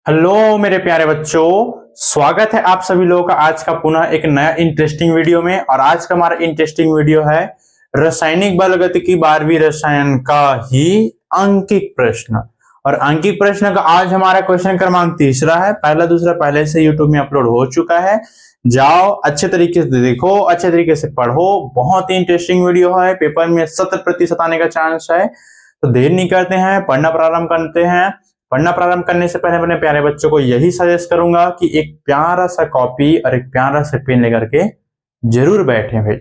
Hello मेरे प्यारे बच्चों, स्वागत है आप सभी लोगों का आज का पुनः एक नया इंटरेस्टिंग वीडियो में। और आज का हमारा इंटरेस्टिंग वीडियो है रासायनिक बलगतिकी 12वीं रसायन का ही अंकिक प्रश्न। और अंकिक प्रश्न का आज हमारा क्वेश्चन क्रमांक 3 है। पहला दूसरा पहले से यूट्यूब में अपलोड हो चुका है, जाओ अच्छे तरीके से देखो, अच्छे तरीके से पढ़ो। बहुत ही इंटरेस्टिंग वीडियो है, पेपर में 70% आने का चांस है। तो देर नहीं करते हैं, पढ़ना प्रारंभ करते हैं। पढ़ना प्रारंभ करने से पहले अपने प्यारे बच्चों को यही सजेस्ट करूंगा कि एक प्यारा सा कॉपी और एक प्यारा सा पेन लेकर के जरूर बैठे भाई,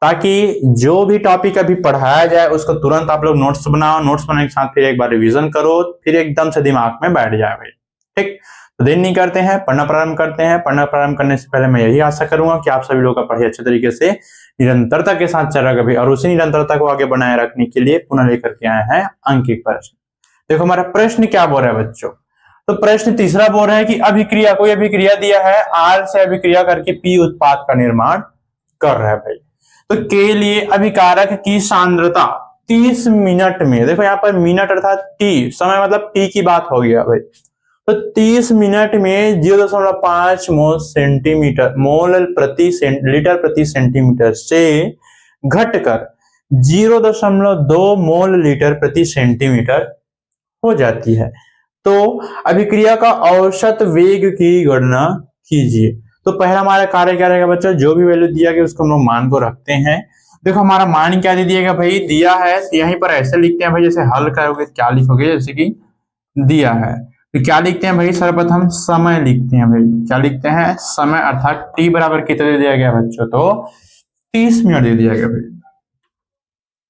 ताकि जो भी टॉपिक अभी पढ़ाया जाए उसको तुरंत आप लोग नोट्स बनाओ। नोट्स बनाने के साथ फिर एक बार रिवीजन करो, फिर एकदम से दिमाग में बैठ जाए भाई। ठीक, तो देर नहीं करते हैं, पढ़ना प्रारंभ करते हैं। पढ़ना प्रारंभ करने से पहले मैं यही आशा करूंगा कि आप सभी लोग का पढ़ाई अच्छे तरीके से निरंतरता के साथ चल रहा है और उसी निरंतरता को आगे बनाए रखने के लिए पुनः लेकर के आए हैं अंकिक प्रश्न। देखो हमारा प्रश्न क्या बोल रहा है बच्चों। तो प्रश्न तीसरा बोल रहा है कि अभिक्रिया, कोई अभिक्रिया दिया है, आर से अभिक्रिया करके पी उत्पाद का निर्माण कर रहा है भाई। तो के लिए अभिकारक की सांद्रता 30 मिनट में, देखो यहाँ पर मिनट अर्थात टी, समय मतलब टी की बात हो गया भाई। तो 30 मिनट में 0.5 मोल प्रति लीटर प्रति सेंटीमीटर से घटकर 0.2 मोल लीटर प्रति सेंटीमीटर हो जाती है। तो अभिक्रिया का औसत वेग की गणना कीजिए। तो पहला हमारा कार्य क्या रहेगा बच्चों, जो भी वैल्यू दिया गया उसको हम लोग मान को रखते हैं। देखो हमारा मान क्या दे दिया गया भाई, दिया है तो यहीं पर ऐसे लिखते हैं भाई, जैसे हल करोगे क्या लिखोगे, जैसे कि दिया है तो क्या लिखते हैं भाई, सर्वप्रथम समय लिखते हैं भाई। क्या लिखते हैं, समय, अर्थात टी बराबर कितना दे दिया गया बच्चों, तो 30 मिनट दे दिया गया भाई।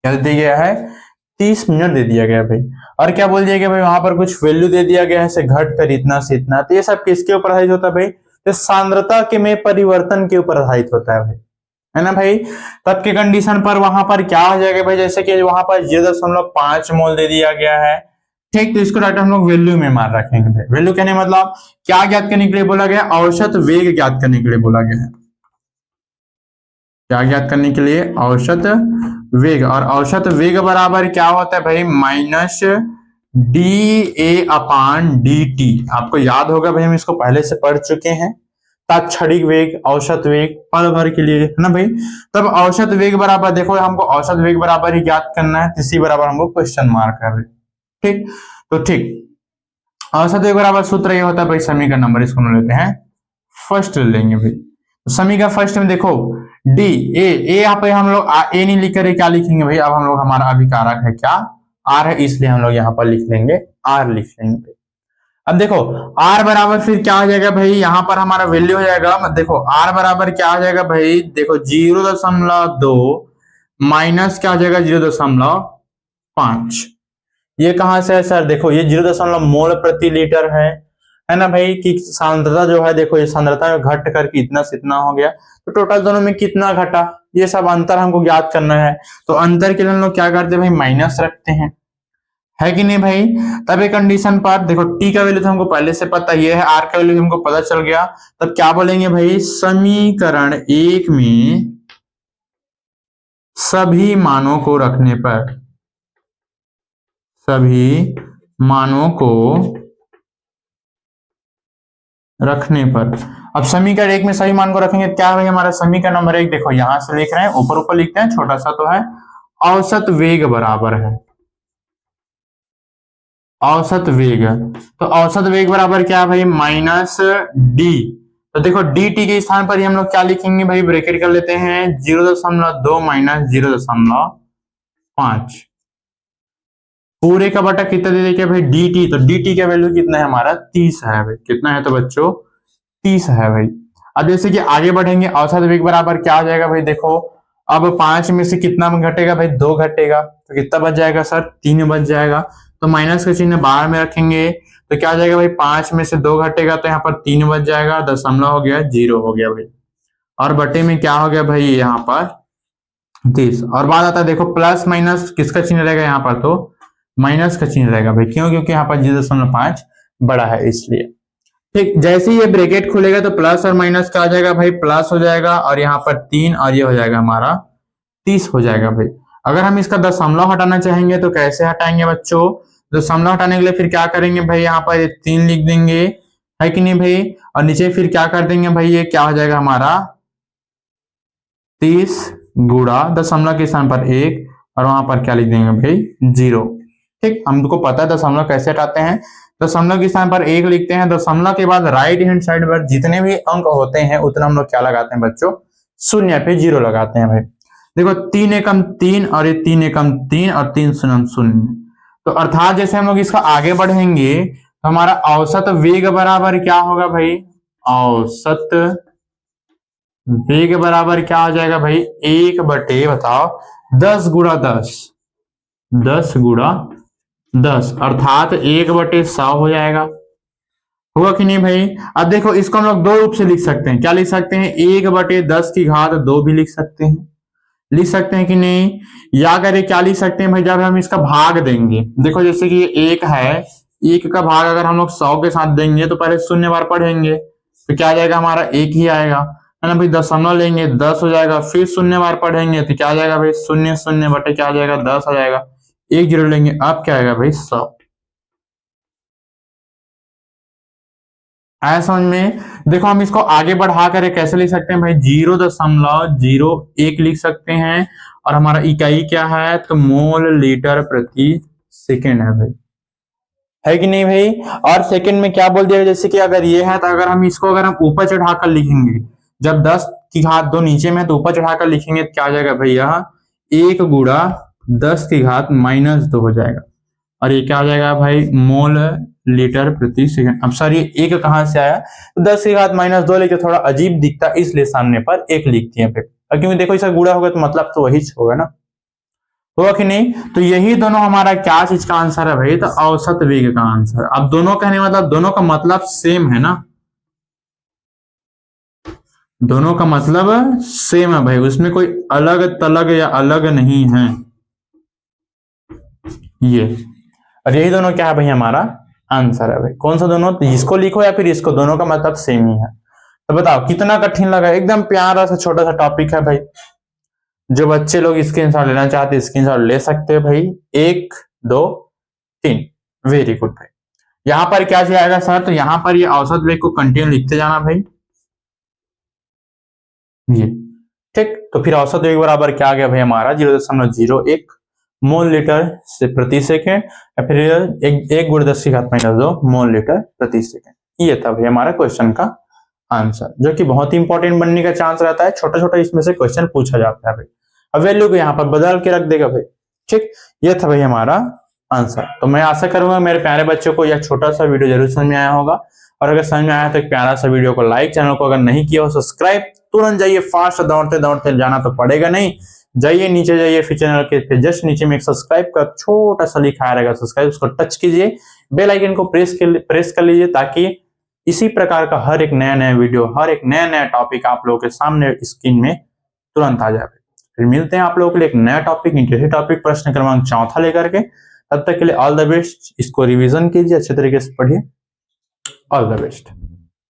क्या दे दिया गया है, 30 मिनट दे दिया गया भाई। और क्या बोल दिया गया भाई, वहां पर कुछ वैल्यू दे दिया गया है, घट कर इतना से इतना। तो ये सब किसके ऊपर आधारित होता है भाई, तो सांद्रता के में परिवर्तन के ऊपर आधारित होता है भाई, है ना भाई। तब के कंडीशन पर वहां पर क्या हो जाएगा भाई, जैसे कि वहां पर 0.5 मोल दे दिया गया है। ठीक, तो इसको डायरेक्ट हम लोग वैल्यू में मान रखेंगे भाई। वैल्यू कहने मतलब क्या ज्ञात करने के लिए बोला गया, औसत वेग ज्ञात करने के लिए बोला गया है। क्या ज्ञात करने के लिए, औसत वेग। और औसत वेग बराबर क्या होता है भाई, minus D A upon D T. आपको याद होगा भाई, हम इसको पहले से पढ़ चुके हैं। तात्क्षणिक वेग, औसत वेग पल भर के लिए, है ना भाई। तब औसत वेग बराबर, देखो हमको औसत वेग बराबर ही ज्ञात करना है, इसी बराबर हमको क्वेश्चन मार्क है भाई। ठीक, तो ठीक, औसत वेग बराबर सूत्र ये होता है भाई, समीकरण नंबर इसको हम लेते हैं फर्स्ट ले लेंगे भाई। तो समीकरण फर्स्ट में देखो डी ए, यहाँ पे हम लोग ए नहीं लिख कर क्या लिखेंगे भाई, अब हम लोग हमारा अभिकारक है क्या, आर है, इसलिए हम लोग यहाँ पर लिख लेंगे आर, लिख लेंगे। अब देखो आर बराबर फिर क्या हो जाएगा भाई, यहाँ पर हमारा वैल्यू हो जाएगा, देखो आर बराबर क्या हो जाएगा भाई, देखो 0.2 माइनस क्या हो जाएगा 0.5। ये कहां से है सर, देखो ये 0 मोल प्रति लीटर है ना भाई। कि सांद्रता जो है, देखो ये सांद्रता में घट करके इतना से इतना हो गया, तो टोटल दोनों में कितना घटा, ये सब अंतर हमको ज्ञात करना है। तो अंतर के लिए हम लोग क्या करते हैं भाई, माइनस रखते हैं, है कि नहीं भाई। तब एक कंडीशन पर देखो टी का वैल्यू तो हमको पहले से पता ये है, आर का वैल्यू हमको पता चल गया। तब क्या बोलेंगे भाई, समीकरण 1 में सभी मानों को रखने पर, सभी मानों को रखने पर, अब समीकरण 1 में सभी मान को रखेंगे, क्या भाई हमारा समीकरण नंबर 1, देखो यहां से लिख रहे हैं, ऊपर ऊपर लिखते हैं, छोटा सा तो है, औसत वेग बराबर है, औसत वेग। तो औसत वेग बराबर क्या है भाई, माइनस डी। तो देखो डी टी के स्थान पर ही हम लोग क्या लिखेंगे भाई, ब्रैकेट कर लेते हैं, 0.2 माइनस 0.5, पूरे का बटा कितना दे देंगे भाई, डी टी। तो डी टी का वैल्यू कितना है हमारा, 30 है भाई। कितना है तो बच्चों, 30 है भाई। अब जैसे कि आगे बढ़ेंगे, औसत वेग बराबर क्या हो जाएगा भाई, देखो अब 5 में से कितना घटेगा भाई, 2 घटेगा, तो कितना बच जाएगा सर, 3 बच जाएगा। तो माइनस का चिन्ह बाहर में रखेंगे, तो क्या हो जाएगा भाई, 5 में से 2 घटेगा तो यहाँ पर 3 बच जाएगा, दशमलव हो गया, 0 हो गया भाई। और बटे में क्या हो गया भाई, यहाँ पर 30। और बात आता है, देखो प्लस माइनस किसका चिन्ह रहेगा यहाँ पर, तो माइनस का चिन्ह रहेगा भाई। क्यों, क्योंकि यहाँ पर 0.5 बड़ा है इसलिए। ठीक, जैसे ही ये ब्रैकेट खुलेगा तो प्लस और माइनस का आ जाएगा भाई, प्लस हो जाएगा, और यहाँ पर 3 और ये हो जाएगा हमारा 30 हो जाएगा भाई। अगर हम इसका दशमलव हटाना चाहेंगे तो कैसे हटाएंगे बच्चों, दशमलव हटाने के लिए फिर क्या करेंगे भाई, यहाँ पर 3 लिख देंगे, है कि नहीं भाई। और नीचे फिर क्या कर देंगे भाई, ये क्या हो जाएगा हमारा 30 गुणा दशमलव के स्थान पर 1 और वहां पर क्या लिख देंगे भाई 0। ठीक, हमको पता है दशमलव कैसे हटाते हैं। दशमलव के स्थान पर 1 लिखते हैं, दशमलव के बाद राइट हैंड साइड पर जितने भी अंक होते हैं उतना हम लोग क्या लगाते हैं बच्चों, शून्य पे 0 लगाते हैं भाई। देखो 3 एकम 3 और ये 3 एकम 3 और 3 शून्य 0। तो अर्थात जैसे हम लोग इसका आगे बढ़ेंगे तो हमारा औसत वेग बराबर क्या होगा भाई, औसत वेग बराबर क्या हो जाएगा भाई, 1 बटे बताओ 10 गुणा 10, 10 गुणा 10 अर्थात 1 बटे 100 हो जाएगा। होगा कि नहीं भाई। अब देखो इसको हम लोग दो रूप से लिख सकते हैं, क्या लिख सकते हैं, 1 बटे 10 की घात 2 भी लिख सकते हैं, लिख सकते हैं कि नहीं। या करें क्या लिख सकते हैं भाई, जब हम इसका भाग देंगे, देखो जैसे कि ये 1 है, 1 का भाग अगर हम लोग 100 के साथ देंगे तो पहले शून्य बार पढ़ेंगे तो क्या आ जाएगा हमारा 1 ही आएगा, है ना भाई। दशमलव लेंगे 10 हो जाएगा, फिर शून्य बार पढ़ेंगे तो क्या आ जाएगा भाई, शून्य शून्य बटे क्या आ जाएगा 10 आ जाएगा, 1 0 लेंगे, अब क्या आएगा भाई 100। आया समझ में। देखो हम इसको आगे बढ़ा कर कैसे लिख सकते हैं भाई, 0.01 लिख सकते हैं और हमारा इकाई क्या है तो मोल लीटर प्रति सेकेंड है भाई, है कि नहीं भाई। और सेकंड में क्या बोल दिया, जैसे कि अगर ये है तो अगर हम इसको अगर हम ऊपर चढ़ाकर लिखेंगे, जब 10 की घात 2 नीचे में है तो ऊपर चढ़ाकर लिखेंगे तो क्या आ जाएगा भैया 1 गुणा 10 की घात -2 हो जाएगा और ये क्या आ जाएगा भाई मोल लीटर प्रति सेकंड। अब सर ये 1 कहां से आया, तो 10 की घात -2 लेके थोड़ा अजीब दिखता इसलिए सामने पर 1 लिखती है फिर, क्योंकि देखो इसका गुणा होगा तो मतलब तो वही होगा ना, होगा कि नहीं। तो यही दोनों हमारा क्या चीज का आंसर है भाई, तो औसत वेग का आंसर। अब दोनों कहने मतलब दोनों का मतलब सेम है ना, दोनों का मतलब सेम है भाई, उसमें कोई अलग तलग या अलग नहीं है ये। और यही दोनों क्या है भाई हमारा आंसर है भाई। कौन सा दोनों, तो इसको लिखो या फिर इसको, दोनों का मतलब सेम ही है। तो बताओ कितना कठिन लगा, एकदम प्यारा सा छोटा सा टॉपिक है भाई। जो बच्चे लोग स्क्रीनशॉट लेना चाहते हैं स्क्रीनशॉट ले सकते हैं भाई, 1 2 3, वेरी गुड भाई। यहां पर क्या जाएगा सर, तो यहां पर ये औसत वेग को कंटिन्यू लिखते जाना भाई ये, ठीक। तो फिर औसत वेग बराबर क्या आ गया भाई हमारा 0.01 मोल लीटर से प्रति सेकेंड, या फिर 1 गुणा 10 की घात -2 मोल लीटर प्रति सेकेंड। ये था भाई हमारा क्वेश्चन का आंसर, जो कि बहुत ही इंपॉर्टेंट बनने का चांस रहता है, छोटा छोटा इसमें से क्वेश्चन पूछा जाता है भाई। अब वैल्यू को यहाँ पर बदल के रख देगा भाई, ठीक। ये था भाई हमारा आंसर। तो मैं आशा करूंगा मेरे प्यारे बच्चों को यह छोटा सा वीडियो जरूर समझ में आया होगा, और अगर समझ में आया तो एक प्यारा सा वीडियो को लाइक, चैनल को अगर नहीं किया हो सब्सक्राइब तुरंत जाइए, फास्ट दौड़ते दौड़ते जाना तो पड़ेगा नहीं, जाइए नीचे जाइए फिर चैनल के जस्ट नीचे में एक सब्सक्राइब का छोटा सा लिखा रहेगा सब्सक्राइब, उसको टच कीजिए, बेल आइकन को प्रेस कर लीजिए, ताकि इसी प्रकार का हर एक नया नया वीडियो, हर एक नया नया टॉपिक आप लोगों के सामने स्क्रीन में तुरंत आ जाए। फिर मिलते हैं आप लोगों के लिए एक नया टॉपिक, इंटरेस्टिंग टॉपिक प्रश्न क्रमांक 4 लेकर के। तब तक के लिए ऑल द बेस्ट, इसको रिवीजन कीजिए, अच्छे तरीके से पढ़िए, ऑल द बेस्ट।